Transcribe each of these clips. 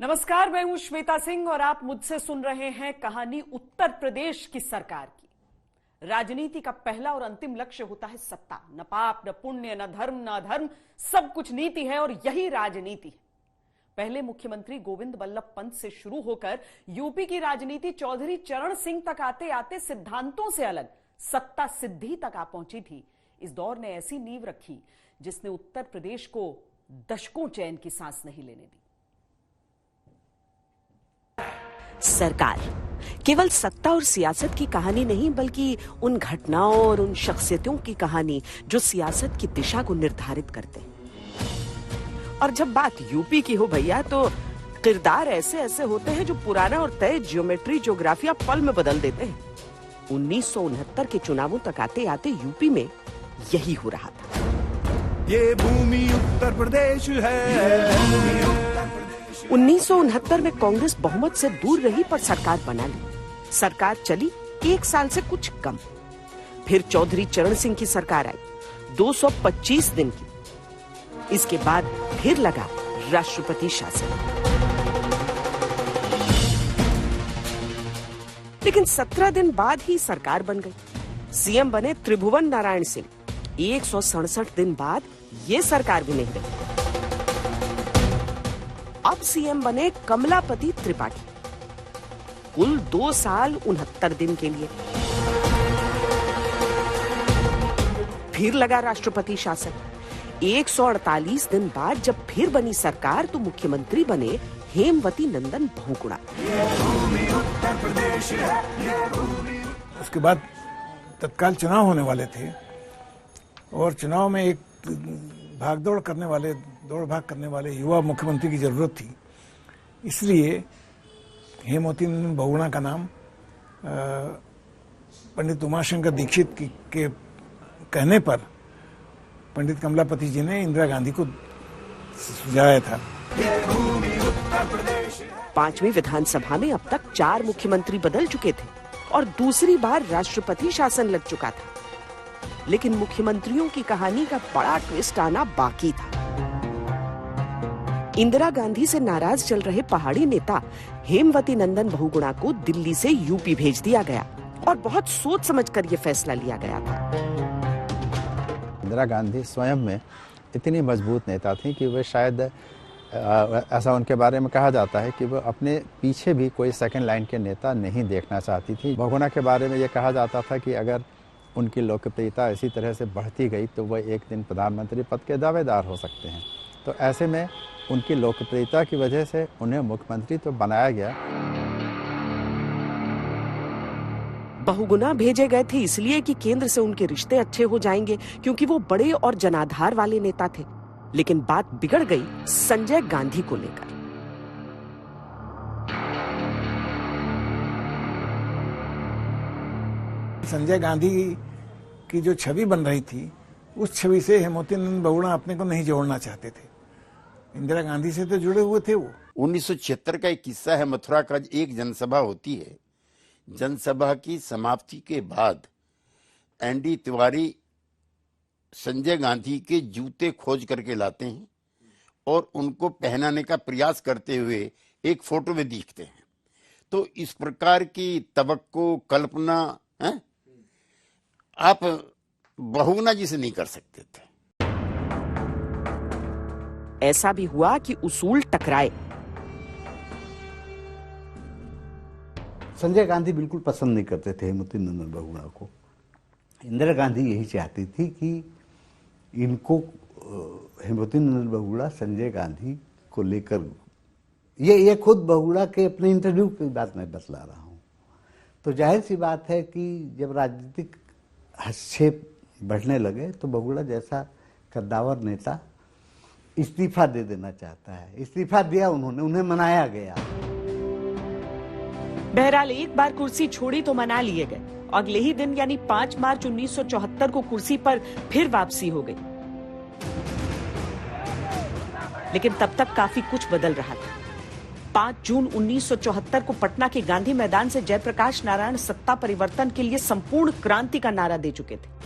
नमस्कार, मैं हूं श्वेता सिंह और आप मुझसे सुन रहे हैं कहानी उत्तर प्रदेश की सरकार की। राजनीति का पहला और अंतिम लक्ष्य होता है सत्ता। न पाप, न पुण्य, न धर्म, न अधर्म, सब कुछ नीति है और यही राजनीति है। पहले मुख्यमंत्री गोविंद बल्लभ पंत से शुरू होकर यूपी की राजनीति चौधरी चरण सिंह तक आते आते सिद्धांतों से अलग सत्ता सिद्धि तक आ पहुंची थी। इस दौर ने ऐसी नींव रखी जिसने उत्तर प्रदेश को दशकों चैन की सांस नहीं लेने दी। सरकार केवल सत्ता और सियासत की कहानी नहीं, बल्कि उन घटनाओं और उन शख्सियतों की कहानी जो सियासत की दिशा को निर्धारित करते हैं। और जब बात यूपी की हो भैया, तो किरदार ऐसे ऐसे होते हैं जो पुराना और तय ज्योमेट्री ज्योग्राफिया पल में बदल देते हैं। 1969 के चुनावों तक आते आते यूपी में यही हो रहा था। ये भूमि उत्तर प्रदेश है। 1969 में कांग्रेस बहुमत से दूर रही पर सरकार बना ली। सरकार चली 1 साल से कुछ कम। फिर चौधरी चरण सिंह की सरकार आई 225 दिन की। इसके बाद फिर लगा राष्ट्रपति शासन। लेकिन 17 दिन बाद ही सरकार बन गई। सीएम बने त्रिभुवन नारायण सिंह। 167 दिन बाद ये सरकार भी नहीं रही। अब सीएम बने कमलापति त्रिपाठी। कुल 2 साल 69 दिन के लिए। फिर लगा राष्ट्रपति शासन। 148 दिन बाद जब फिर बनी सरकार तो मुख्यमंत्री बने हेमवती नंदन बहुगुणा। उसके बाद तत्काल चुनाव होने वाले थे और चुनाव में एक दौड़ भाग करने वाले युवा मुख्यमंत्री की जरूरत थी। इसलिए हेमवती नंदन बहुगुणा का नाम पंडित उमाशंकर दीक्षित के कहने पर पंडित कमलापति जी ने इंदिरा गांधी को सुझाया था। 5वीं विधानसभा में अब तक 4 मुख्यमंत्री बदल चुके थे और दूसरी बार राष्ट्रपति शासन लग चुका था। लेकिन मुख्यमंत्रियों की कहानी का बड़ा ट्विस्ट आना बाकी था। इंदिरा गांधी से नाराज चल रहे पहाड़ी नेता हेमवती नंदन बहुगुणा को दिल्ली से यूपी भेज दिया गया और बहुत सोच समझकर यह फैसला लिया गया था। इंदिरा गांधी स्वयं में इतनी मजबूत नेता थी कि वे शायद ऐसा उनके बारे में कहा जाता है कि वो अपने पीछे भी कोई सेकंड लाइन के नेता नहीं देखना चाहती थी। बहुगुणा के बारे में यह कहा जाता था कि अगर उनकी लोकप्रियता इसी तरह से बढ़ती गई तो वह एक दिन प्रधानमंत्री पद के दावेदार हो सकते हैं। तो ऐसे में उनकी लोकप्रियता की वजह से उन्हें मुख्यमंत्री तो बनाया गया। बहुगुणा भेजे गए थे इसलिए कि केंद्र से उनके रिश्ते अच्छे हो जाएंगे, क्योंकि वो बड़े और जनाधार वाले नेता थे। लेकिन बात बिगड़ गई संजय गांधी को लेकर। संजय गांधी की जो छवि बन रही थी, उस छवि से हेमवती नंदन बहुगुणा अपने को नहीं जोड़ना चाहते थे। इंदिरा गांधी से तो जुड़े हुए थे वो। 1976 का एक किस्सा है। मथुरा का एक जनसभा होती है। जनसभा की समाप्ति के बाद एनडी तिवारी संजय गांधी के जूते खोज करके लाते हैं और उनको पहनाने का प्रयास करते हुए एक फोटो में दिखते हैं। तो इस प्रकार की तवक्को कल्पना आप बहुगुणा जी से नहीं कर सकते थे। ऐसा भी हुआ कि उसूल टकराए। संजय गांधी बिल्कुल पसंद नहीं करते थे हेमवती नंदन बहुगुणा को। इंदिरा गांधी यही चाहती थी कि इनको हेमवती नंदन बहुगुणा संजय गांधी को लेकर, ये खुद बहुगुणा के अपने इंटरव्यू की बात मैं बतला रहा हूँ। तो जाहिर सी बात है कि जब राजनीतिक हस्तक्षेप बढ़ने लगे तो बहुगुणा जैसा कद्दावर नेता इस्तीफा दे देना चाहता है। इस्तीफा दिया उन्होंने, उन्हें मनाया गया। बहरहाल एक बार कुर्सी छोड़ी तो मना लिए गए। अगले ही दिन यानी 5 मार्च 1974 को कुर्सी पर फिर वापसी हो गई। लेकिन तब तक काफी कुछ बदल रहा था। 5 जून 1974 को पटना के गांधी मैदान से जयप्रकाश नारायण सत्ता परिवर्तन के लिए संपूर्ण क्रांति का नारा दे चुके थे।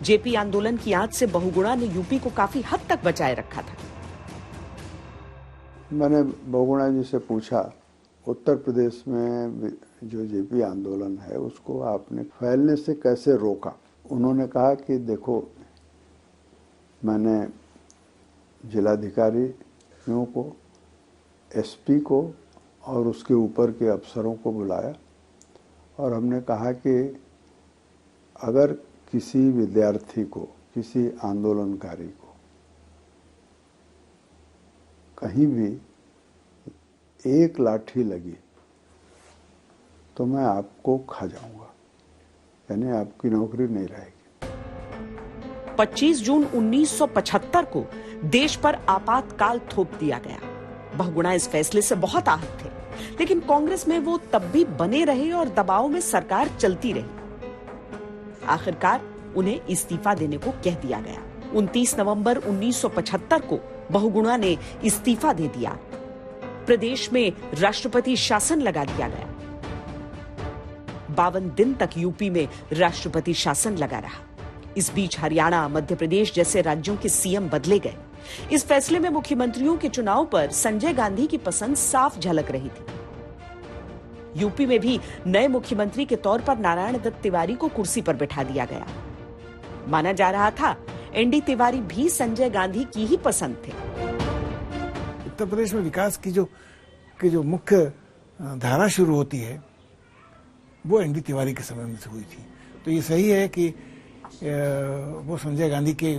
जेपी आंदोलन की आंच से बहुगुणा ने यूपी को काफी हद तक बचाए रखा था। मैंने बहुगुणा जी से पूछा, उत्तर प्रदेश में जो जेपी आंदोलन है उसको आपने फैलने से कैसे रोका? उन्होंने कहा कि देखो, मैंने जिलाधिकारियों को, एसपी को और उसके ऊपर के अफसरों को बुलाया और हमने कहा कि अगर किसी विद्यार्थी को, किसी आंदोलनकारी को कहीं भी एक लाठी लगी तो मैं आपको खा जाऊंगा, यानी आपकी नौकरी नहीं रहेगी। 25 जून 1975 को देश पर आपातकाल थोप दिया गया। बहुगुणा इस फैसले से बहुत आहत थे, लेकिन कांग्रेस में वो तब भी बने रहे और दबाव में सरकार चलती रही। आखिरकार उन्हें इस्तीफा देने को कह दिया गया। 29 नवंबर 1975 को बहुगुणा ने इस्तीफा दे दिया। प्रदेश में राष्ट्रपति शासन लगा दिया गया। 52 दिन तक यूपी में राष्ट्रपति शासन लगा रहा। इस बीच हरियाणा, मध्य प्रदेश जैसे राज्यों के सीएम बदले गए। इस फैसले में मुख्यमंत्रियों के चुनाव पर संजय गांधी की पसंद साफ झलक रही थी। यूपी में भी नए मुख्यमंत्री के तौर पर नारायण दत्त तिवारी को कुर्सी पर बैठा दिया गया। माना जा रहा था एनडी तिवारी भी संजय गांधी की ही पसंद थे। उत्तर प्रदेश में विकास की जो मुख्य धारा शुरू होती है वो एनडी तिवारी के समय में से हुई थी। तो ये सही है कि वो संजय गांधी के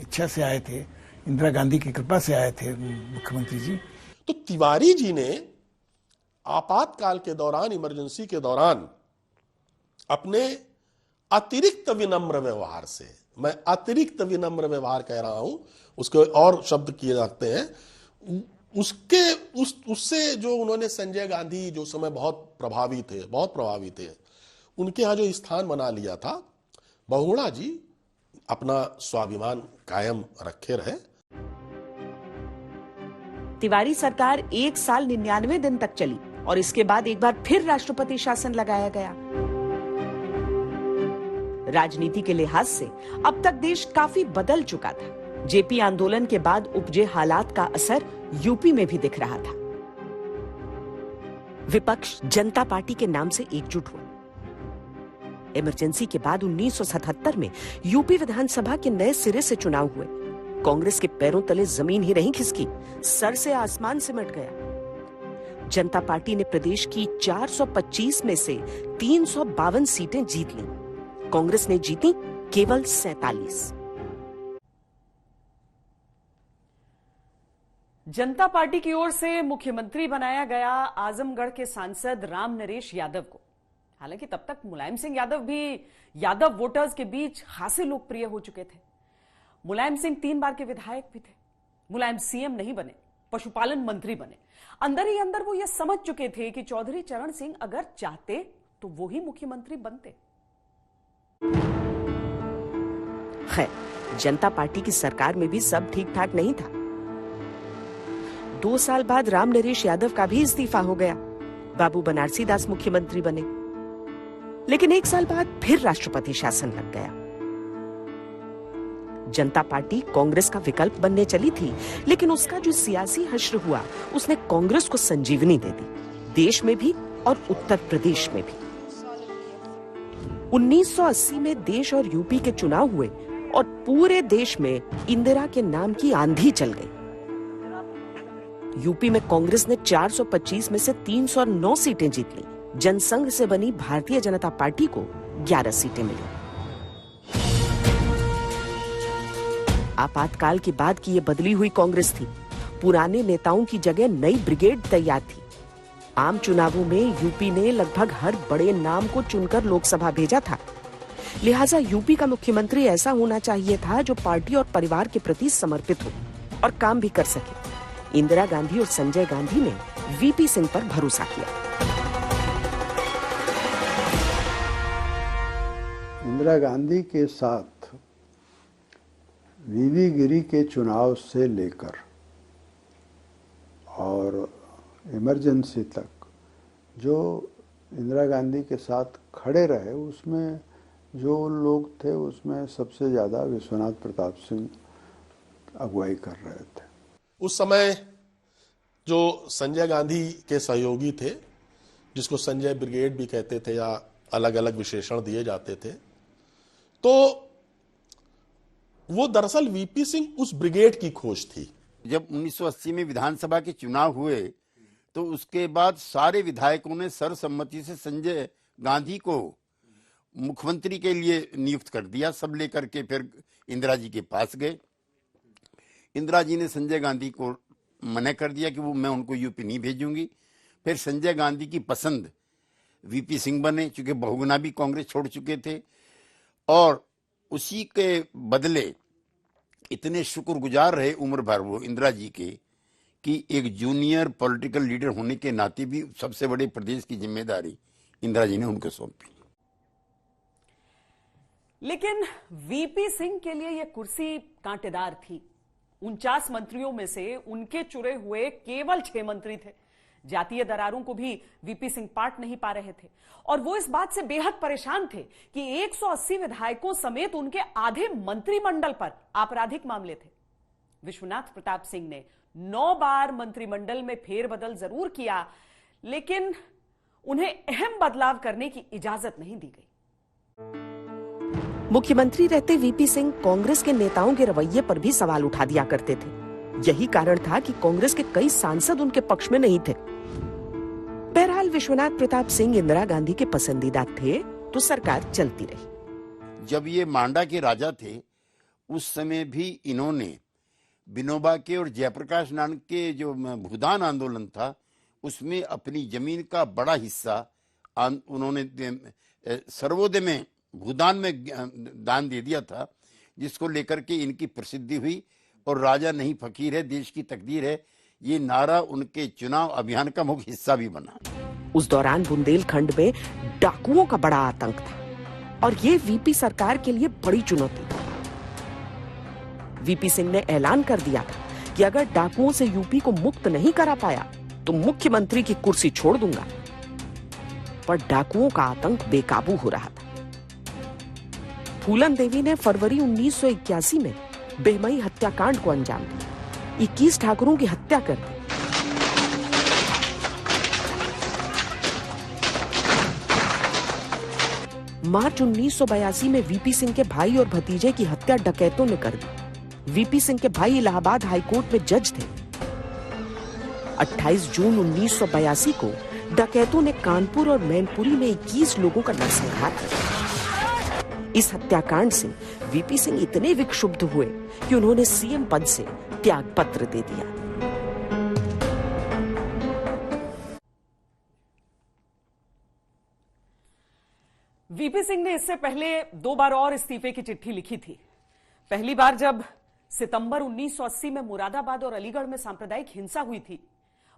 इच्छा से आए थे, इंदिरा गांधी की कृपा से आए थे मुख्यमंत्री जी। तो तिवारी जी ने आपातकाल के दौरान, इमरजेंसी के दौरान अपने अतिरिक्त विनम्र व्यवहार से, मैं अतिरिक्त विनम्र व्यवहार कह रहा हूं, उसके और शब्द किए जाते हैं, उससे जो उन्होंने संजय गांधी जो समय बहुत प्रभावी थे, उनके यहां जो स्थान बना लिया था, बहुगुणा जी अपना स्वाभिमान कायम रखे रहे। तिवारी सरकार 1 साल 99 दिन तक चली और इसके बाद एक बार फिर राष्ट्रपति शासन लगाया गया। राजनीति के लिहाज से अब तक देश काफी बदल चुका था। जेपी आंदोलन के बाद उपजे हालात का असर यूपी में भी दिख रहा था। विपक्ष जनता पार्टी के नाम से एकजुट हुआ। इमरजेंसी के बाद 1977 में यूपी विधानसभा के नए सिरे से चुनाव हुए। कांग्रेस के पैरों तले जमीन ही नहीं खिसकी, सर से आसमान सिमट गया। जनता पार्टी ने प्रदेश की 425 में से 352 सीटें जीत लीं। कांग्रेस ने जीती केवल 47। जनता पार्टी की ओर से मुख्यमंत्री बनाया गया आजमगढ़ के सांसद राम नरेश यादव को। हालांकि तब तक मुलायम सिंह यादव भी यादव वोटर्स के बीच खासे लोकप्रिय हो चुके थे। मुलायम सिंह 3 बार के विधायक भी थे। मुलायम सीएम नहीं बने, पशुपालन मंत्री बने। अंदर ही अंदर वो ये समझ चुके थे कि चौधरी चरण सिंह अगर चाहते तो वो ही मुख्यमंत्री बनते। खैर, जनता पार्टी की सरकार में भी सब ठीक ठाक नहीं था। 2 साल बाद राम नरेश यादव का भी इस्तीफा हो गया। बाबू बनारसी दास मुख्यमंत्री बने। लेकिन 1 साल बाद फिर राष्ट्रपति शासन लग गया। जनता पार्टी कांग्रेस का विकल्प बनने चली थी, लेकिन उसका जो सियासी हश्र हुआ उसने कांग्रेस को संजीवनी दे दी, देश में भी और उत्तर प्रदेश में भी। 1980 में देश और यूपी के चुनाव हुए और पूरे देश में इंदिरा के नाम की आंधी चल गई। यूपी में कांग्रेस ने 425 में से 309 सीटें जीत ली। जनसंघ से बनी भारतीय जनता पार्टी को 11 सीटें मिली। आपातकाल के बाद की ये बदली हुई कांग्रेस थी। पुराने नेताओं की जगह नई ब्रिगेड तैयार थी। आम चुनावों में यूपी ने लगभग हर बड़े नाम को चुनकर लोकसभा भेजा था। लिहाजा यूपी का मुख्यमंत्री ऐसा होना चाहिए था जो पार्टी और परिवार के प्रति समर्पित हो और काम भी कर सके। इंदिरा गांधी और संजय गांधी ने वीपी सिंह पर भरोसा किया। इंदिरा गांधी के साथ वीवी गिरी के चुनाव से लेकर और इमरजेंसी तक जो इंदिरा गांधी के साथ खड़े रहे, उसमें जो लोग थे उसमें सबसे ज़्यादा विश्वनाथ प्रताप सिंह अगुवाई कर रहे थे। उस समय जो संजय गांधी के सहयोगी थे, जिसको संजय ब्रिगेड भी कहते थे या अलग अलग विशेषण दिए जाते थे, तो वो दरअसल वीपी सिंह उस ब्रिगेड की खोज थी। जब 1980 में विधानसभा के चुनाव हुए तो उसके बाद सारे विधायकों ने सर्वसम्मति से संजय गांधी को मुख्यमंत्री के लिए नियुक्त कर दिया। सब लेकर के फिर इंदिरा जी के पास गए। इंदिरा जी ने संजय गांधी को मना कर दिया कि वो मैं उनको यूपी नहीं भेजूंगी। फिर संजय गांधी की पसंद वीपी सिंह बने, चूंकि बहुगुना भी कांग्रेस छोड़ चुके थे, और उसी के बदले इतने शुक्रगुजार रहे उम्र भर वो इंदिरा जी के कि एक जूनियर पॉलिटिकल लीडर होने के नाते भी सबसे बड़े प्रदेश की जिम्मेदारी इंदिरा जी ने उनको सौंपी। लेकिन वीपी सिंह के लिए यह कुर्सी कांटेदार थी। 49 मंत्रियों में से उनके चुने हुए केवल 6 मंत्री थे। जातीय दरारों को भी वीपी सिंह पाट नहीं पा रहे थे और वो इस बात से बेहद परेशान थे कि 180 विधायकों समेत उनके आधे मंत्रिमंडल पर आपराधिक मामले थे। विश्वनाथ प्रताप सिंह ने 9 बार मंत्रिमंडल में फेरबदल जरूर किया, लेकिन उन्हें अहम बदलाव करने की इजाजत नहीं दी गई। मुख्यमंत्री रहते वीपी सिंह कांग्रेस के नेताओं के रवैये पर भी सवाल उठा दिया करते थे। यही कारण था कि कांग्रेस के कई सांसद उनके पक्ष में नहीं थे। बहरहाल विश्वनाथ प्रताप सिंह इंदिरा गांधी के पसंदीदा थे तो सरकार चलती रही। जब ये मांडा के राजा थे उस समय भी इन्होंने विनोबा के और जयप्रकाश नारायण के जो भूदान आंदोलन था उसमें अपनी जमीन का बड़ा हिस्सा उन्होंने सर्वोदय में भूदान में दान दे दिया था, जिसको लेकर के इनकी प्रसिद्धि हुई। और राजा नहीं फकीर है, देश की तकदीर है, ये नारा उनके चुनाव अभियान का मुख्य हिस्सा भी बना। उस दौरान बुंदेलखंड में डाकुओं का बड़ा आतंक था और ये वीपी सरकार के लिए बड़ी चुनौती थी। वीपी सिंह ने ऐलान कर दिया था कि अगर डाकुओं से यूपी को मुक्त नहीं करा पाया तो मुख्यमंत्री की कुर्सी छोड़ दूंगा। पर डाकुओं का आतंक बेकाबू हो रहा था। फूलन देवी ने फरवरी 1981 में बेमई हत्याकांड को अंजाम दिया। 21 ठाकुरों की हत्या कर दी। मार्च 1982 में वीपी सिंह के भाई और भतीजे की हत्या डकैतों ने कर दी। वीपी सिंह के भाई इलाहाबाद हाईकोर्ट में जज थे। 28 जून 1982 को डकैतों ने कानपुर और मैनपुरी में 21 लोगों का नरसंहार कर दिया। इस हत्याकांड से वीपी सिंह इतने विक्षुब्ध हुए कि उन्होंने सीएम पद से त्याग पत्र दे दिया। वीपी सिंह ने इससे पहले 2 बार और इस्तीफे की चिट्ठी लिखी थी। पहली बार जब सितंबर 1980 में मुरादाबाद और अलीगढ़ में सांप्रदायिक हिंसा हुई थी,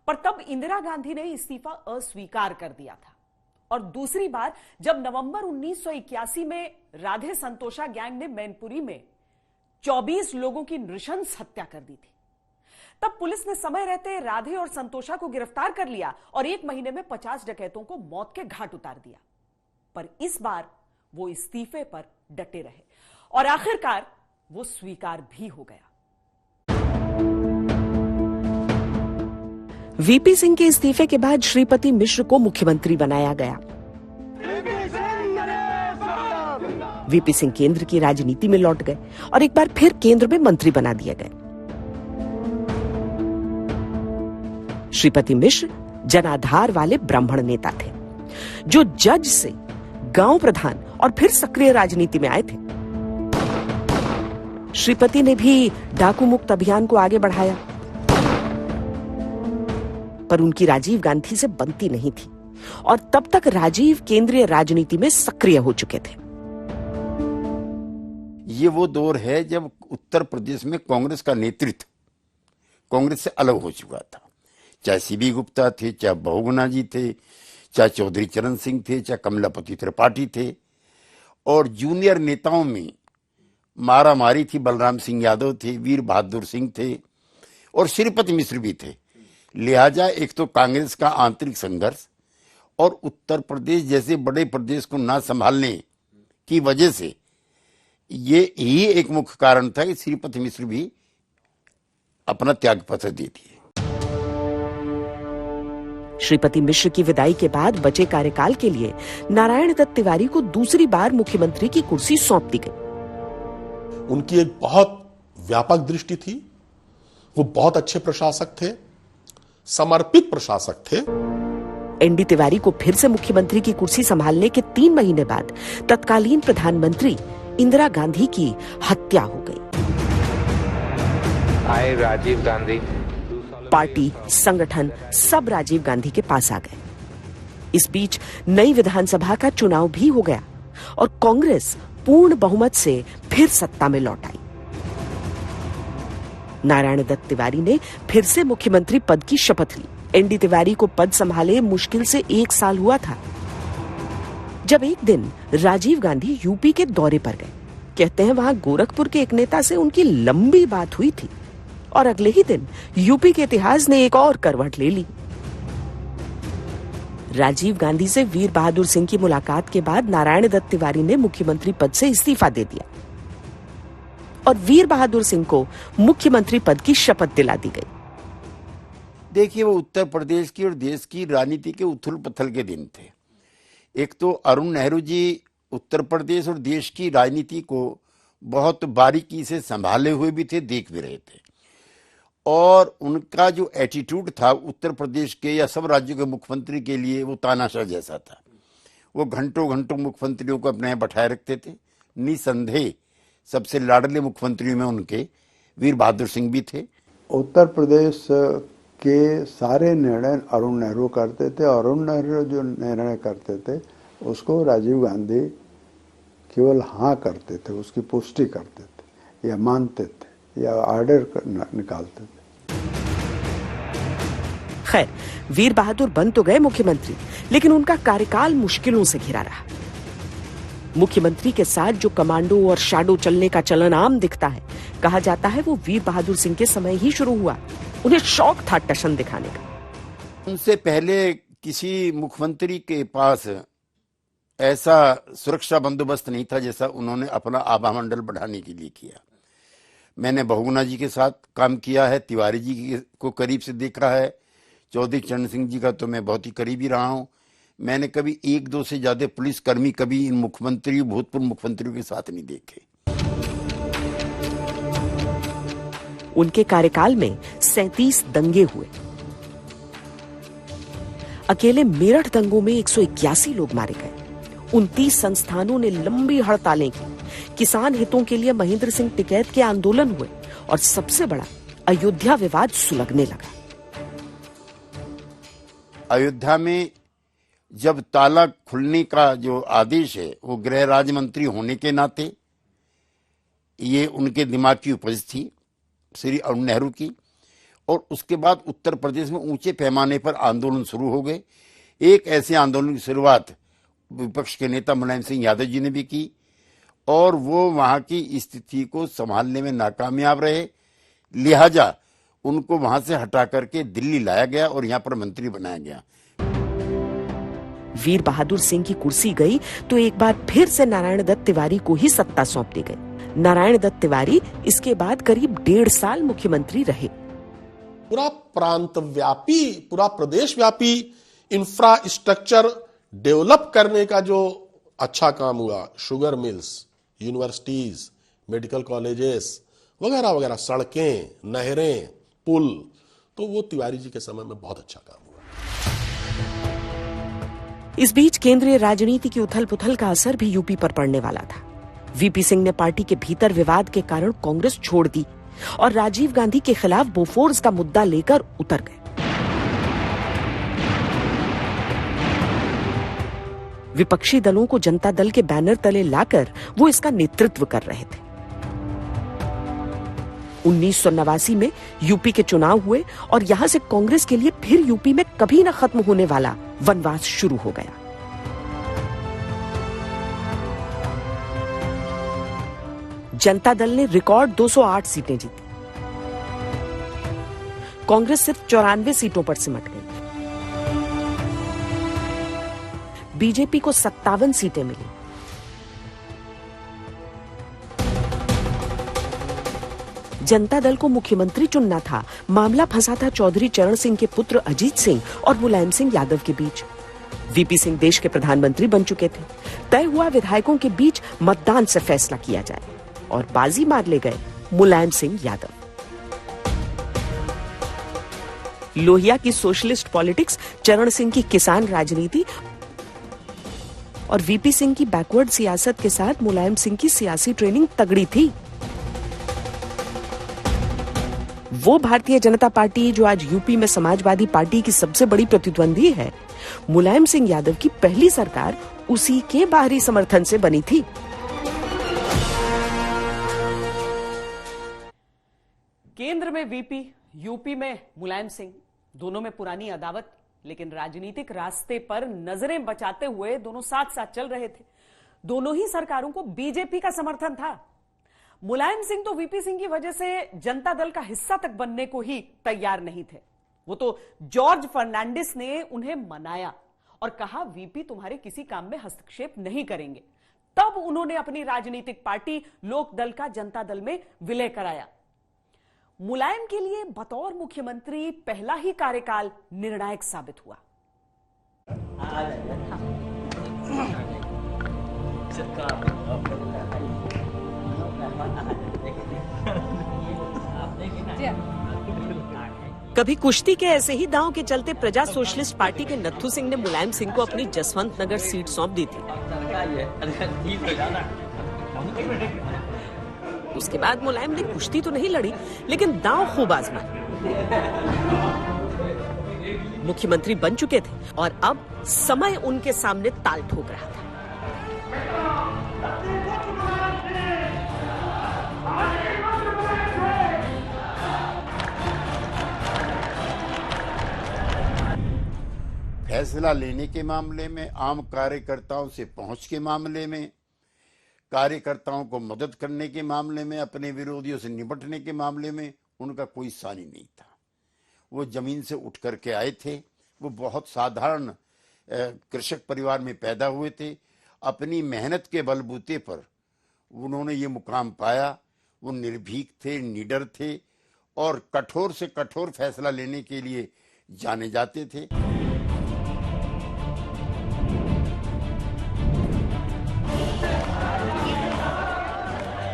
पर तब इंदिरा गांधी ने इस्तीफा अस्वीकार कर दिया था। और दूसरी बार जब नवंबर 1981 में राधे संतोषा गैंग ने मैनपुरी में 24 लोगों की नृशंस हत्या कर दी थी। तब पुलिस ने समय रहते राधे और संतोषा को गिरफ्तार कर लिया और 1 महीने में 50 डकैतों को मौत के घाट उतार दिया। पर इस बार वो इस्तीफे पर डटे रहे और आखिरकार वो स्वीकार भी हो गया। वीपी सिंह के इस्तीफे के बाद श्रीपति मिश्र को मुख्यमंत्री बनाया गया। वीपी सिंह केंद्र की राजनीति में लौट गए और एक बार फिर केंद्र में मंत्री बना दिए गए। श्रीपति मिश्र जनाधार वाले ब्राह्मण नेता थे जो जज से गांव प्रधान और फिर सक्रिय राजनीति में आए थे। श्रीपति ने भी डाकू मुक्त अभियान को आगे बढ़ाया, पर उनकी राजीव गांधी से बनती नहीं थी और तब तक राजीव केंद्रीय राजनीति में सक्रिय हो चुके थे। ये वो दौर है जब उत्तर प्रदेश में कांग्रेस का नेतृत्व कांग्रेस से अलग हो चुका था। चाहे सीबी गुप्ता थे, चाहे बहुगुणा जी थे, चाहे चौधरी चरण सिंह थे, चाहे कमलापति त्रिपाठी थे, और जूनियर नेताओं में मारा मारी थी। बलराम सिंह यादव थे, वीर बहादुर सिंह थे और श्रीपति मिश्र भी थे। लिहाजा एक तो कांग्रेस का आंतरिक संघर्ष और उत्तर प्रदेश जैसे बड़े प्रदेश को ना संभालने की वजह से ये ही एक मुख्य कारण था कि श्रीपति मिश्र भी अपना त्यागपत्र दे दिए। श्रीपति मिश्र की विदाई के बाद बचे कार्यकाल के लिए नारायण दत्त तिवारी को दूसरी बार मुख्यमंत्री की कुर्सी सौंप दी गई। उनकी एक बहुत व्यापक दृष्टि थी, वो बहुत अच्छे प्रशासक थे, समर्पित प्रशासक थे। एनडी तिवारी को फिर से मुख्यमंत्री की कुर्सी संभालने के 3 महीने बाद तत्कालीन प्रधानमंत्री इंदिरा गांधी की हत्या हो गई। आए राजीव गांधी, पार्टी, संगठन सब राजीव गांधी के पास आ गए। इस बीच नई विधानसभा का चुनाव भी हो गया और कांग्रेस पूर्ण बहुमत से फिर सत्ता में लौट आई। नारायण दत्त तिवारी ने फिर से मुख्यमंत्री पद की शपथ ली। एनडी तिवारी को पद संभाले मुश्किल से 1 साल हुआ था जब एक दिन राजीव गांधी यूपी के दौरे पर गए। कहते हैं वहां गोरखपुर के एक नेता से उनकी लंबी बात हुई थी और अगले ही दिन यूपी के इतिहास ने एक और करवट ले ली। राजीव गांधी से वीर बहादुर सिंह की मुलाकात के बाद नारायण दत्त तिवारी ने मुख्यमंत्री पद से इस्तीफा दे दिया और वीर बहादुर सिंह को मुख्यमंत्री पद की शपथ दिला दी गई। देखिए, वो उत्तर प्रदेश की और देश की राजनीति के उथल पुथल के दिन थे। एक तो अरुण नेहरू जी उत्तर प्रदेश और देश की राजनीति को बहुत बारीकी से संभाले हुए भी थे, देख भी रहे थे, और उनका जो एटीट्यूड था उत्तर प्रदेश के या सब राज्यों के मुख्यमंत्री के लिए वो तानाशाह जैसा था। वो घंटों घंटों मुख्यमंत्रियों को अपने यहाँ बैठाए रखते थे। निसंदेह सबसे लाडले मुख्यमंत्रियों में उनके वीर बहादुर सिंह भी थे। उत्तर प्रदेश के सारे निर्णय अरुण नेहरू करते थे। अरुण नेहरू जो निर्णय करते थे उसको राजीव गांधी केवल हाँ करते थे, उसकी पुष्टि करते थे या मानते थे या ऑर्डर निकालते थे। खैर, वीर बहादुर बन तो गए मुख्यमंत्री, लेकिन उनका कार्यकाल मुश्किलों से घिरा रहा। मुख्यमंत्री के साथ जो कमांडो और शैडो चलने का चलन आम दिखता है, कहा जाता है वो वीर बहादुर सिंह के समय ही शुरू हुआ। उन्हें शौक था टशन दिखाने का। उनसे पहले किसी मुख्यमंत्री के पास ऐसा सुरक्षा बंदोबस्त नहीं था जैसा उन्होंने अपना आभा मंडल बढ़ाने के लिए किया। मैंने बहुगुणा जी के साथ काम किया है, तिवारी जी को करीब से देखा है, चौधरी चरण सिंह जी का तो मैं बहुत ही करीबी रहा हूं। मैंने कभी 1-2 से ज्यादा पुलिसकर्मी कभी इन मुख्यमंत्री, भूतपूर्व मुख्यमंत्रियों के साथ नहीं देखे। उनके कार्यकाल में 37 दंगे हुए। अकेले मेरठ दंगों में 181 लोग मारे गए। 29 संस्थानों ने लंबी हड़तालें की। किसान हितों के लिए महेंद्र सिंह टिकैत के आंदोलन हुए और सबसे बड़ा अयोध्या विवाद सुलगने लगा। अयोध्या में जब ताला खुलने का जो आदेश है वो गृह राज्य मंत्री होने के नाते ये उनके दिमाग की उपज थी, श्री अरुण नेहरू की। और उसके बाद उत्तर प्रदेश में ऊंचे पैमाने पर आंदोलन शुरू हो गए। एक ऐसे आंदोलन की शुरुआत विपक्ष के नेता मुलायम सिंह यादव जी ने भी की और वो वहां की स्थिति को संभालने में नाकामयाब रहे। लिहाजा उनको वहां से हटा करके दिल्ली लाया गया और यहां पर मंत्री बनाया गया। वीर बहादुर सिंह की कुर्सी गई तो एक बार फिर से नारायण दत्त तिवारी को ही सत्ता सौंप दी गई। नारायण दत्त तिवारी इसके बाद करीब 1.5 साल मुख्यमंत्री रहे। पूरा प्रांत व्यापी, पूरा प्रदेश व्यापी इंफ्रास्ट्रक्चर डेवलप करने का जो अच्छा काम हुआ, sugar mills, universities, medical colleges वगैरह वगैरह, सड़कें, नहरें, पुल, तो वो तिवारी जी के समय में बहुत अच्छा काम हुआ। इस बीच केंद्रीय राजनीति की उथल पुथल का असर भी यूपी पर पड़ने वाला था। वीपी सिंह ने पार्टी के भीतर विवाद के कारण कांग्रेस छोड़ दी और राजीव गांधी के खिलाफ बोफोर्स का मुद्दा लेकर उतर गए। विपक्षी दलों को जनता दल के बैनर तले लाकर वो इसका नेतृत्व कर रहे थे। 1989 में यूपी के चुनाव हुए और यहां से कांग्रेस के लिए फिर यूपी में कभी न खत्म होने वाला वनवास शुरू हो गया। जनता दल ने रिकॉर्ड 208 सीटें जीती। कांग्रेस सिर्फ 94 सीटों पर सिमट गई। बीजेपी को 57 सीटें मिली। जनता दल को मुख्यमंत्री चुनना था। मामला फंसा था चौधरी चरण सिंह के पुत्र अजीत सिंह और मुलायम सिंह यादव के बीच। वीपी सिंह देश के प्रधानमंत्री बन चुके थे। तय हुआ विधायकों के बीच मतदान से फैसला किया जाए और बाजी मार ले गए मुलायम सिंह यादव। लोहिया की सोशलिस्ट पॉलिटिक्स, चरण सिंह की किसान राजनीति और वीपी सिंह की बैकवर्ड सियासत के साथ मुलायम सिंह की सियासी ट्रेनिंग तगड़ी थी। वो भारतीय जनता पार्टी जो आज यूपी में समाजवादी पार्टी की सबसे बड़ी प्रतिद्वंदी है, मुलायम सिंह यादव की पहली सरकार उसी के बाहरी समर्थन से बनी थी। केंद्र में वीपी, यूपी में मुलायम सिंह, दोनों में पुरानी अदावत, लेकिन राजनीतिक रास्ते पर नजरें बचाते हुए दोनों साथ साथ चल रहे थे। दोनों ही सरकारों को बीजेपी का समर्थन था। मुलायम सिंह तो वीपी सिंह की वजह से जनता दल का हिस्सा तक बनने को ही तैयार नहीं थे। वो तो जॉर्ज फर्नांडिस ने उन्हें मनाया और कहा वीपी तुम्हारे किसी काम में हस्तक्षेप नहीं करेंगे। तब उन्होंने अपनी राजनीतिक पार्टी लोक दल का जनता दल में विलय कराया। मुलायम के लिए बतौर मुख्यमंत्री पहला ही कार्यकाल निर्णायक साबित हुआ। कभी कुश्ती के ऐसे ही दांव के चलते प्रजा सोशलिस्ट पार्टी के नत्थू सिंह ने मुलायम सिंह को अपनी जसवंत नगर सीट सौंप दी थी। उसके बाद मुलायम ने कुश्ती तो नहीं लड़ी, लेकिन दांव खूब आजमाया। मुख्यमंत्री बन चुके थे और अब समय उनके सामने ताल ठोक रहा था। फैसला लेने के मामले में, आम कार्यकर्ताओं से पहुंच के मामले में, कार्यकर्ताओं को मदद करने के मामले में, अपने विरोधियों से निपटने के मामले में उनका कोई सानी नहीं था। वो जमीन से उठ करके आए थे। वो बहुत साधारण कृषक परिवार में पैदा हुए थे। अपनी मेहनत के बलबूते पर उन्होंने ये मुकाम पाया। वो निर्भीक थे, निडर थे और कठोर से कठोर फैसला लेने के लिए जाने जाते थे।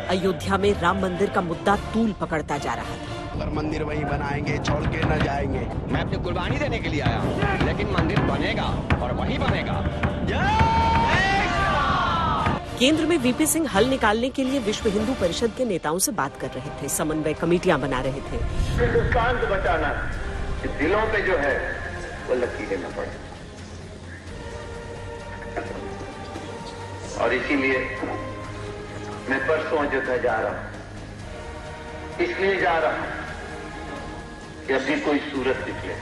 अयोध्या में राम मंदिर का मुद्दा तूल पकड़ता जा रहा था। अगर मंदिर वहीं बनाएंगे, छोड़ के न जाएंगे। मैं अपनी कुर्बानी देने के लिए आया, लेकिन मंदिर बनेगा और वहीं बनेगा। केंद्र में वीपी सिंह हल निकालने के लिए विश्व हिंदू परिषद के नेताओं से बात कर रहे थे, समन्वय कमेटियां बना रहे थे। हिंदुस्तान को बचाना, दिलों पे जो है वो लकीरें न पड़े, और इसीलिए मैं परसों अयोध्या जा रहा हूं। इसलिए जा रहा हूं कि अभी कोई सूरत निकले,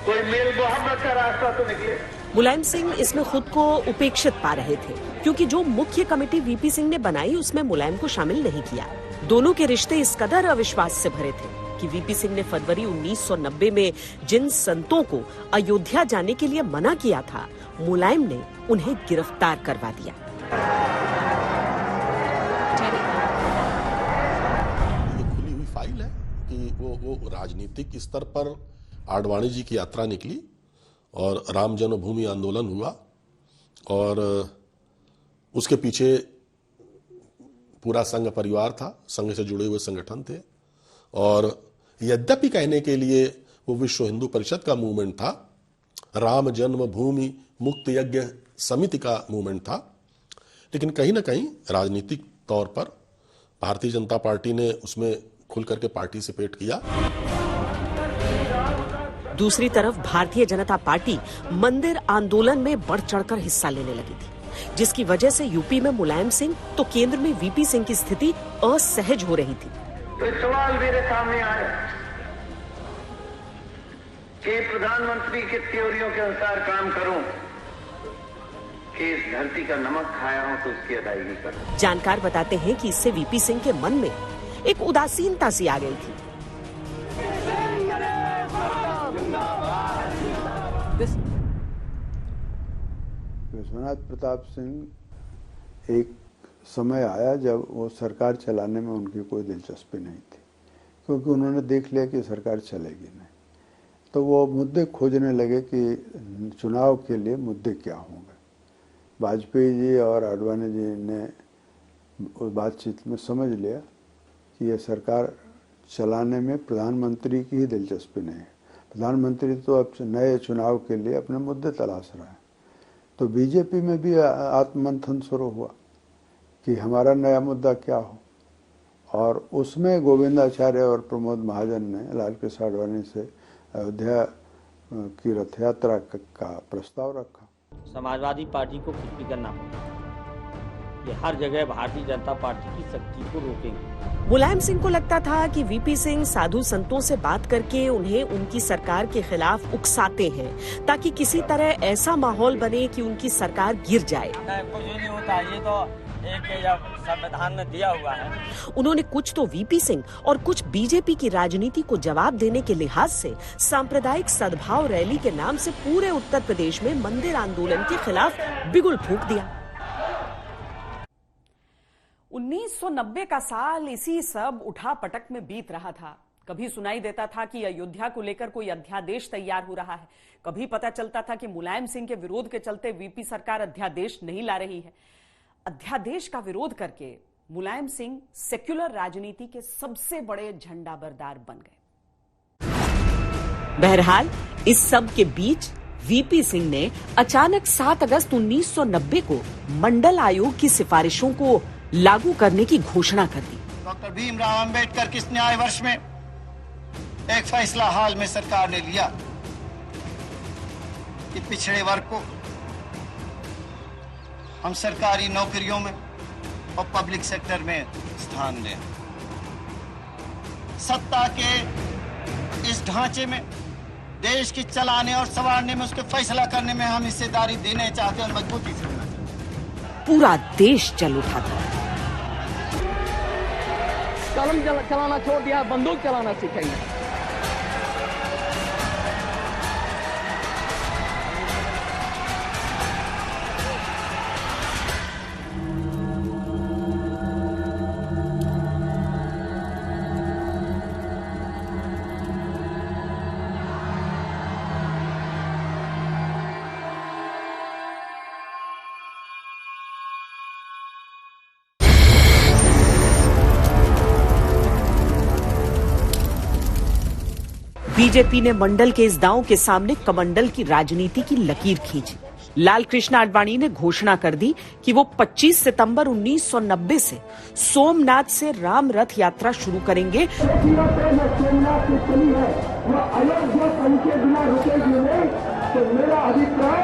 कोई मेल मोहब्बत का रास्ता तो निकले। मुलायम सिंह इसमें खुद को उपेक्षित पा रहे थे, क्योंकि जो मुख्य कमेटी वीपी सिंह ने बनाई उसमें मुलायम को शामिल नहीं किया। दोनों के रिश्ते इस कदर अविश्वास से भरे थे कि वीपी सिंह ने फरवरी 1990 में जिन संतों को अयोध्या जाने के लिए मना किया था, मुलायम ने उन्हें गिरफ्तार करवा दिया। खुली हुई फाइल है कि वो राजनीतिक स्तर पर आडवाणी जी की यात्रा निकली और राम जन्मभूमि आंदोलन हुआ और उसके पीछे पूरा संघ परिवार था, संघ से जुड़े हुए संगठन थे। और यद्यपि कहने के लिए वो विश्व हिंदू परिषद का मूवमेंट था, राम जन्मभूमि मुक्त यज्ञ समिति का मूवमेंट था, लेकिन कहीं ना कहीं राजनीतिक तौर पर भारतीय जनता पार्टी ने उसमें खुल करके पार्टिसिपेट किया। दूसरी तरफ भारतीय जनता पार्टी मंदिर आंदोलन में बढ़ चढ़कर हिस्सा लेने लगी थी, जिसकी वजह से यूपी में मुलायम सिंह तो केंद्र में वीपी सिंह की स्थिति असहज हो रही थी। तो सवाल मेरे सामने आया कि प्रधानमंत्री के थ्योरियों के अनुसार काम करूं कि इस धरती का नमक खाया हूं तो उसकी अदायगी करूं। जानकार बताते हैं कि इससे वीपी सिंह के मन में एक उदासीनता सी आ गई थी। विश्वनाथ प्रताप सिंह एक समय आया जब वो सरकार चलाने में उनकी कोई दिलचस्पी नहीं थी, क्योंकि उन्होंने देख लिया कि सरकार चलेगी नहीं। तो वो मुद्दे खोजने लगे कि चुनाव के लिए मुद्दे क्या होंगे। वाजपेयी जी और आडवाणी जी ने उस बातचीत में समझ लिया कि ये सरकार चलाने में प्रधानमंत्री की ही दिलचस्पी नहीं है। प्रधानमंत्री तो अब नए चुनाव के लिए अपने मुद्दे तलाश रहा है। तो बीजेपी में भी आत्ममंथन शुरू हुआ कि हमारा नया मुद्दा क्या हो, और उसमें गोविंदाचार्य और प्रमोद महाजन ने लाल कृष्ण आडवाणी से अयोध्या की रथ यात्रा का प्रस्ताव रखा। समाजवादी पार्टी को कुछ भी करना पड़ा, ये हर जगह भारतीय जनता पार्टी की शक्ति को रोकेंगे। मुलायम सिंह को लगता था कि वीपी सिंह साधु संतों से बात करके उन्हें उनकी सरकार के खिलाफ उकसाते हैं, ताकि किसी तरह ऐसा माहौल बने कि उनकी सरकार गिर जाए। कुछ नहीं होता, ये तो एक संविधान में दिया हुआ है। उन्होंने कुछ तो वीपी सिंह और कुछ बीजेपी की राजनीति को जवाब देने के लिहाज से सांप्रदायिक सद्भाव रैली के नाम से पूरे उत्तर प्रदेश में मंदिर आंदोलन के खिलाफ बिगुल फूंक दिया। 1990 का साल इसी सब उठापटक में बीत रहा था। कभी सुनाई देता था कि अयोध्या को लेकर कोई अध्यादेश तैयार हो रहा है, कभी पता चलता था कि मुलायम सिंह के विरोध के चलते वीपी सरकार अध्यादेश नहीं ला रही है। अध्यादेश का विरोध करके मुलायम सिंह सेक्युलर राजनीति के सबसे बड़े झंडाबरदार बन गए। बहरहाल इस सब के बीच वीपी सिंह ने अचानक 7 अगस्त 1990 को मंडल आयोग की सिफारिशों को लागू करने की घोषणा कर दी। डॉक्टर भीमराव अंबेडकर के न्याय वर्ष में एक फैसला हाल में सरकार ने लिया कि पिछड़े वर्ग को हम सरकारी नौकरियों में और पब्लिक सेक्टर में स्थान दें। सत्ता के इस ढांचे में देश की चलाने और संवारने में, उसके फैसला करने में हम हिस्सेदारी देने चाहते हैं और मजबूती से देना चाहते हैं। पूरा देश चल उठा था। कलम चलाना छोड़ दिया, बंदूक चलाना सीखेंगे। बीजेपी ने मंडल के इस दांव के सामने कमंडल की राजनीति की लकीर खींची। लाल कृष्ण आडवाणी ने घोषणा कर दी कि वो 25 सितंबर 1990 से सोमनाथ से राम रथ यात्रा शुरू करेंगे। मेरा अभिप्राय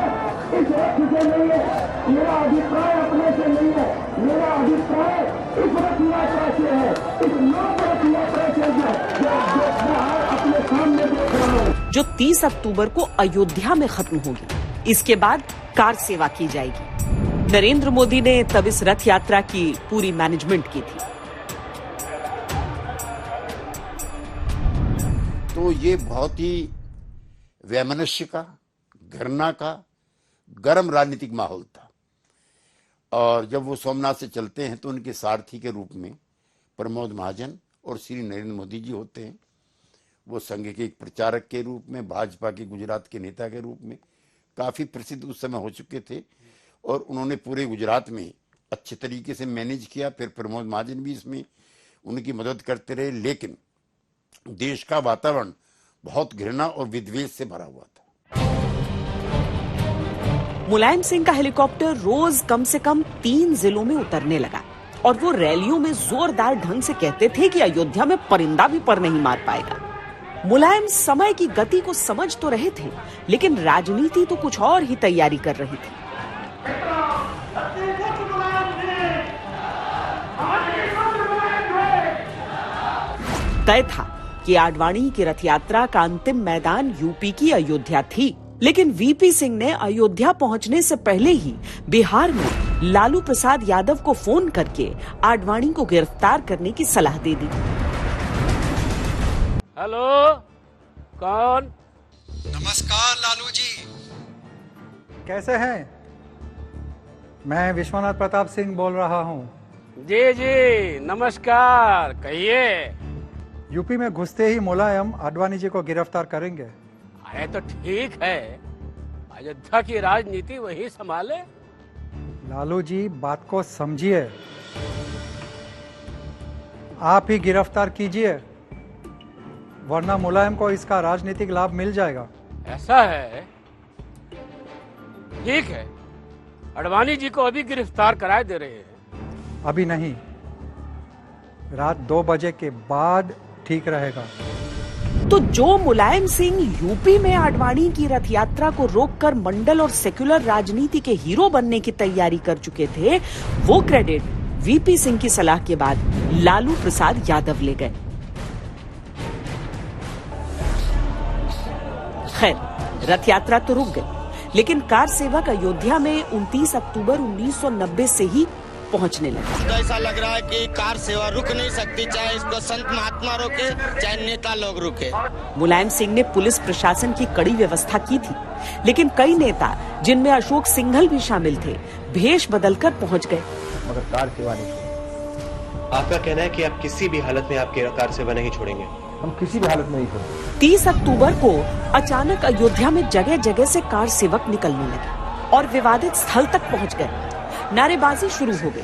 इस रथ से नहीं है, मेरा अभिप्राय अपने से नहीं है, मेरा अभिप्राय इस रथ यात्रा से है, इस लोक रथ यात्रा से अपने सामने देख रहा हूँ, जो 30 अक्टूबर को अयोध्या में खत्म होगी। इसके बाद कार सेवा की जाएगी। नरेंद्र मोदी ने तब इस रथ यात्रा की पूरी मैनेजमेंट की थी। तो ये बहुत ही वैमनस्य का, घृणा का, गर्म राजनीतिक माहौल था। और जब वो सोमनाथ से चलते हैं तो उनके सारथी के रूप में प्रमोद महाजन और श्री नरेंद्र मोदी जी होते हैं। वो संघ के एक प्रचारक के रूप में, भाजपा के गुजरात के नेता के रूप में काफ़ी प्रसिद्ध उस समय हो चुके थे और उन्होंने पूरे गुजरात में अच्छे तरीके से मैनेज किया। फिर प्रमोद महाजन भी इसमें उनकी मदद करते रहे, लेकिन देश का वातावरण बहुत घृणा और विद्वेष से भरा हुआ था। मुलायम सिंह का हेलीकॉप्टर रोज कम से कम 3 जिलों में उतरने लगा और वो रैलियों में जोरदार ढंग से कहते थे कि अयोध्या में परिंदा भी पर नहीं मार पाएगा। मुलायम समय की गति को समझ तो रहे थे, लेकिन राजनीति तो कुछ और ही तैयारी कर रही थी। तय था कि आडवाणी की रथ यात्रा का अंतिम मैदान यूपी की अयोध्या थी, लेकिन वीपी सिंह ने अयोध्या पहुंचने से पहले ही बिहार में लालू प्रसाद यादव को फोन करके आडवाणी को गिरफ्तार करने की सलाह दे दी। हेलो, कौन? नमस्कार लालू जी, कैसे हैं? मैं विश्वनाथ प्रताप सिंह बोल रहा हूं। जी जी नमस्कार, कहिए। यूपी में घुसते ही मुलायम आडवाणी जी को गिरफ्तार करेंगे। अरे तो ठीक है, अयोध्या की राजनीति वही संभाले। लालू जी बात को समझिए, आप ही गिरफ्तार कीजिए, वरना मुलायम को इसका राजनीतिक लाभ मिल जाएगा। ऐसा है, ठीक है, आडवाणी जी को अभी गिरफ्तार कराए दे रहे हैं। अभी नहीं, रात 2 बजे के बाद ठीक रहेगा। तो जो मुलायम सिंह यूपी में आडवाणी की रथ यात्रा को रोककर मंडल और सेक्युलर राजनीति के हीरो बनने की तैयारी कर चुके थे, वो क्रेडिट वीपी सिंह की सलाह के बाद लालू प्रसाद यादव ले गए। खैर, रथ यात्रा तो रुक गई, लेकिन कार सेवक अयोध्या में 29 अक्टूबर 1990 से ही पहुंचने लगा। ऐसा लग रहा है कि कार सेवा रुक नहीं सकती, चाहे इसको संत महात्मा रोके, चाहे नेता लोग रुके। मुलायम सिंह ने पुलिस प्रशासन की कड़ी व्यवस्था की थी, लेकिन कई नेता, जिनमें अशोक सिंघल भी शामिल थे, भेष बदलकर पहुंच गए, मगर कार सेवा नहीं छोड़ी। आपका कहना है कि आप किसी भी हालत में आपकी कार सेवा नहीं छोड़ेंगे? हम किसी भी हालत में नहीं छोड़ेंगे। 30 अक्टूबर को अचानक अयोध्या में जगह जगह से कार सेवक निकलने लगे और विवादित स्थल तक पहुंच गए। नारेबाजी शुरू हो गई।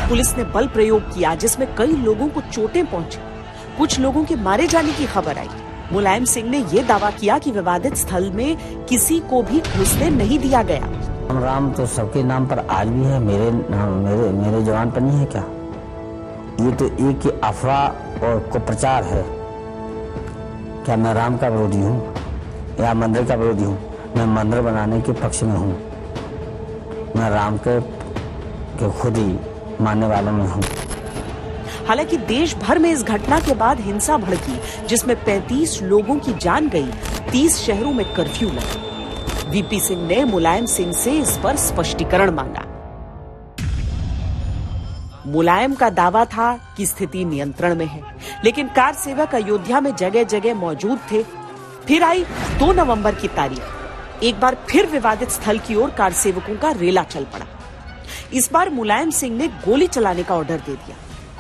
पुलिस ने बल प्रयोग किया, जिसमें कई लोगों को चोटें पहुंची, कुछ लोगों के मारे जाने की खबर आई। मुलायम सिंह ने यह दावा किया कि विवादित स्थल में किसी को भी घुसने नहीं दिया गया। राम तो सबके नाम पर आज भी है, मेरे जवान पर नहीं है क्या? ये तो एक ही अफवाह और कुप्रचार है। क्या मैं राम का विरोधी हूँ या मंदिर का विरोधी हूँ? मैं मंदिर बनाने के पक्ष में हूँ, मैं राम के खुद ही मानने वालों में हूँ। हालांकि देश भर में इस घटना के बाद हिंसा भड़की, जिसमें 35 लोगों की जान गई, 30 शहरों में कर्फ्यू लगा। वीपी सिंह ने मुलायम सिंह से इस पर स्पष्टीकरण मांगा। मुलायम का दावा था कि स्थिति नियंत्रण में है, लेकिन कार सेवक अयोध्या में जगह जगह मौजूद थे। फिर आई 2 नवंबर की तारीख। एक बार फिर विवादित स्थल की ओर कार सेवकों का रेला चल पड़ा। इस बार मुलायम सिंह ने गोली चलाने का ऑर्डर दे दिया।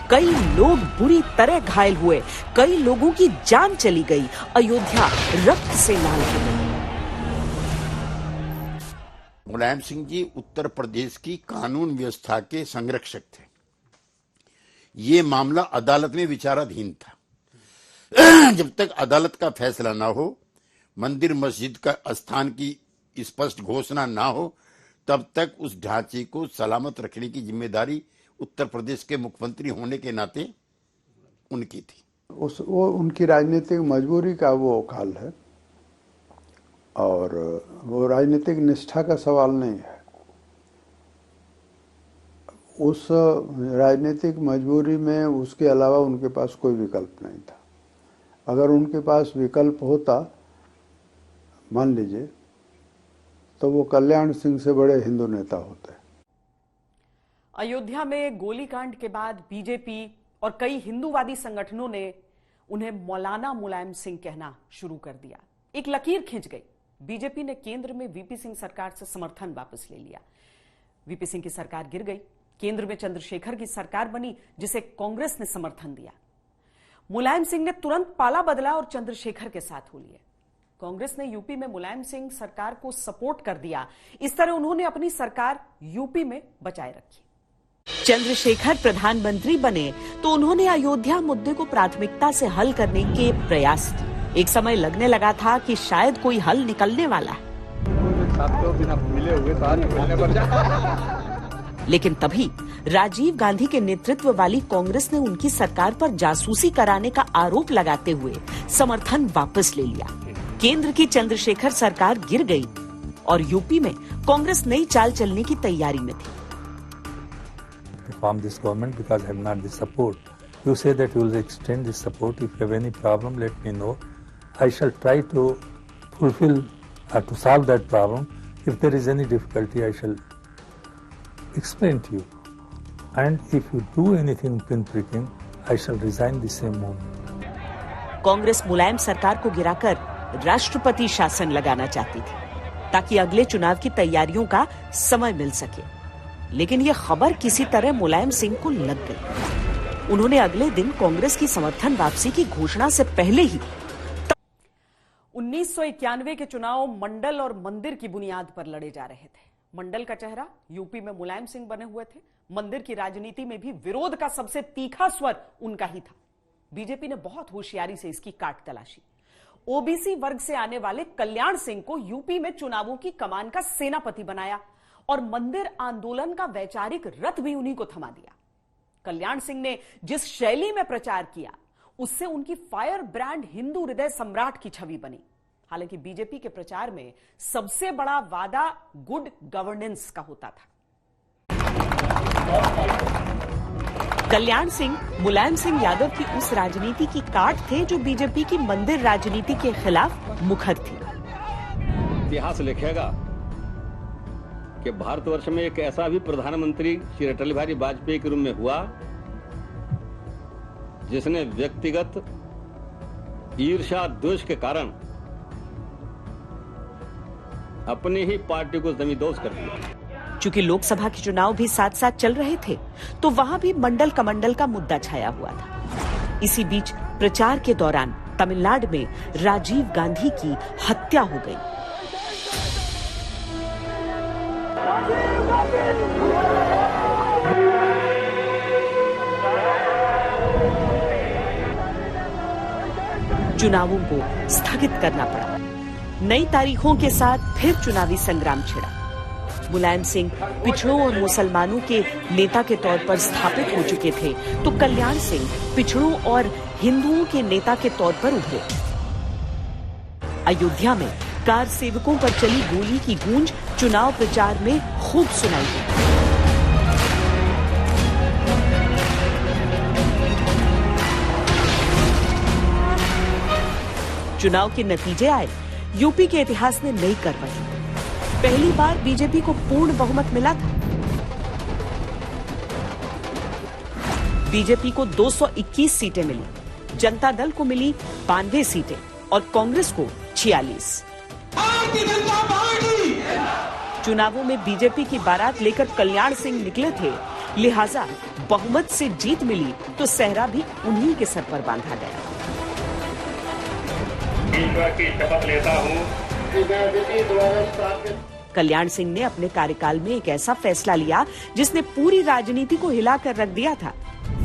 कई लोग बुरी तरह घायल हुए, कई लोगों की जान चली गई। अयोध्या रक्त से लाल हो गई। मुलायम सिंह जी उत्तर प्रदेश की कानून व्यवस्था के संरक्षक थे। ये मामला अदालत में विचाराधीन था। जब तक अदालत का फैसला ना हो, मंदिर मस्जिद का स्थान की स्पष्ट घोषणा ना हो, तब तक उस ढांचे को सलामत रखने की जिम्मेदारी उत्तर प्रदेश के मुख्यमंत्री होने के नाते उनकी थी। वो उनकी राजनीतिक मजबूरी का वो काल है, और वो राजनीतिक निष्ठा का सवाल नहीं है। उस राजनीतिक मजबूरी में उसके अलावा उनके पास कोई विकल्प नहीं था। अगर उनके पास विकल्प होता, मान लीजिए, तो वो कल्याण सिंह से बड़े हिंदू नेता होते। अयोध्या में गोलीकांड के बाद बीजेपी और कई हिंदूवादी संगठनों ने उन्हें मौलाना मुलायम सिंह कहना शुरू कर दिया। एक लकीर खिंच गई। बीजेपी ने केंद्र में वीपी सिंह सरकार से समर्थन वापस ले लिया। वीपी सिंह की सरकार गिर गई। केंद्र में चंद्रशेखर की सरकार बनी, जिसे कांग्रेस ने समर्थन दिया। मुलायम सिंह ने तुरंत पाला बदला और चंद्रशेखर के साथ हो लिए। कांग्रेस ने यूपी में मुलायम सिंह सरकार को सपोर्ट कर दिया। इस तरह उन्होंने अपनी सरकार यूपी में बचाए रखी। चंद्रशेखर प्रधानमंत्री बने तो उन्होंने अयोध्या मुद्दे को प्राथमिकता से हल करने के प्रयास किए। एक समय लगने लगा था कि शायद कोई हल निकलने वाला है, लेकिन तभी राजीव गांधी के नेतृत्व वाली कांग्रेस ने उनकी सरकार पर जासूसी कराने का आरोप लगाते हुए समर्थन वापस ले लिया। केंद्र की चंद्रशेखर सरकार गिर गई और यूपी में कांग्रेस नई चाल चलने की तैयारी में थी। Form this government because I have not the support. You say that you will extend this support. If you have any problem, let me know. I shall try to fulfill to solve that problem. If there is any difficulty, I shall explain to you. And if you do anything pinpricking, I shall resign the same moment. Congress मुलायम सरकार को गिराकर राष्ट्रपति शासन लगाना चाहती थी ताकि अगले चुनाव की तैयारियों का समय मिल सके। लेकिन यह खबर किसी तरह मुलायम सिंह को लग गई। उन्होंने अगले दिन कांग्रेस की समर्थन वापसी की घोषणा से पहले ही 1991 के चुनाव मंडल और मंदिर की बुनियाद पर लड़े जा रहे थे। मंडल का चेहरा यूपी में मुलायम सिंह बने हुए थे। मंदिर की राजनीति में भी विरोध का सबसे तीखा स्वर उनका ही था। बीजेपी ने बहुत होशियारी से इसकी काट तलाशी। ओबीसी वर्ग से आने वाले कल्याण सिंह को यूपी में चुनावों की कमान का सेनापति बनाया और मंदिर आंदोलन का वैचारिक रथ भी उन्हीं को थमा दिया। कल्याण सिंह ने जिस शैली में प्रचार किया उससे उनकी फायर ब्रांड हिंदू हृदय सम्राट की छवि बनी। हालांकि बीजेपी के प्रचार में सबसे बड़ा वादा गुड गवर्नेंस का होता था। कल्याण सिंह मुलायम सिंह यादव की उस राजनीति की काट थे जो बीजेपी की मंदिर राजनीति के खिलाफ मुखर थी। इतिहास लिखेगा कि भारतवर्ष में एक ऐसा भी प्रधानमंत्री श्री अटल बिहारी वाजपेयी के रूप में हुआ जिसने व्यक्तिगत ईर्ष्या द्वेष के कारण अपनी ही पार्टी को जमींदोज कर दिया। चूंकि लोकसभा के चुनाव भी साथ साथ चल रहे थे तो वहां भी मंडल कमंडल का मुद्दा छाया हुआ था। इसी बीच प्रचार के दौरान तमिलनाडु में राजीव गांधी की हत्या हो गई। चुनावों को स्थगित करना पड़ा। नई तारीखों के साथ फिर चुनावी संग्राम छिड़ा। मुलायम सिंह पिछड़ों और मुसलमानों के नेता के तौर पर स्थापित हो चुके थे तो कल्याण सिंह पिछड़ों और हिंदुओं के नेता के तौर पर उभरे। अयोध्या में कार सेवकों पर चली गोली की गूंज चुनाव प्रचार में खूब सुनाई दी। चुनाव के नतीजे आए। यूपी के इतिहास में नई करवट। पहली बार बीजेपी को पूर्ण बहुमत मिला था। बीजेपी को 221 सीटें मिली, जनता दल को मिली 92 सीटें और कांग्रेस को 46। चुनावों में बीजेपी की बारात लेकर कल्याण सिंह निकले थे, लिहाजा बहुमत से जीत मिली तो सेहरा भी उन्हीं के सर पर बांधा गया। की शपथ लेता हूं। कल्याण सिंह ने अपने कार्यकाल में एक ऐसा फैसला लिया जिसने पूरी राजनीति को हिलाकर रख दिया था।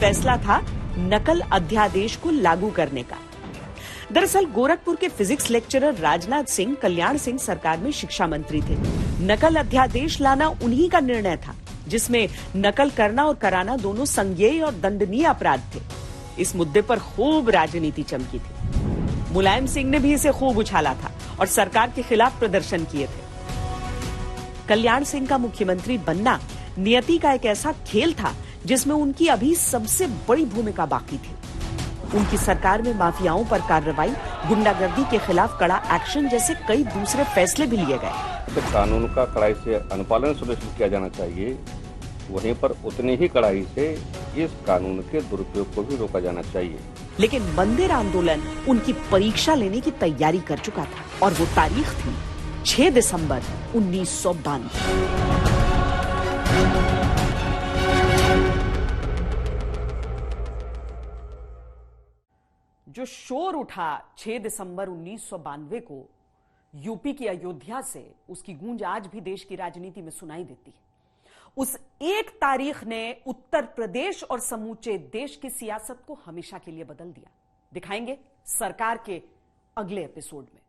फैसला था नकल अध्यादेश को लागू करने का। दरअसल गोरखपुर के फिजिक्स लेक्चरर राजनाथ सिंह कल्याण सिंह सरकार में शिक्षा मंत्री थे। नकल अध्यादेश लाना उन्हीं का निर्णय था जिसमें नकल करना और कराना दोनों संज्ञेय और दंडनीय अपराध थे। इस मुद्दे पर खूब राजनीति चमकी थी। मुलायम सिंह ने भी इसे खूब उछाला था और सरकार के खिलाफ प्रदर्शन किए थे। कल्याण सिंह का मुख्यमंत्री बनना नियति का एक ऐसा खेल था जिसमें उनकी अभी सबसे बड़ी भूमिका बाकी थी। उनकी सरकार में माफियाओं पर कार्रवाई, गुंडागर्दी के खिलाफ कड़ा एक्शन जैसे कई दूसरे फैसले भी लिए गए। तो कानून का कड़ाई से अनुपालन सुनिश्चित किया जाना चाहिए, वहीं पर उतनी ही कड़ाई से इस कानून के दुरुपयोग को भी रोका जाना चाहिए। लेकिन मंदिर आंदोलन उनकी परीक्षा लेने की तैयारी कर चुका था और वो तारीख थी 6 दिसंबर 1992। जो शोर उठा 6 दिसंबर 1992 को यूपी की अयोध्या से, उसकी गूंज आज भी देश की राजनीति में सुनाई देती है। उस एक तारीख ने उत्तर प्रदेश और समूचे देश की सियासत को हमेशा के लिए बदल दिया। दिखाएंगे सरकार के अगले एपिसोड में।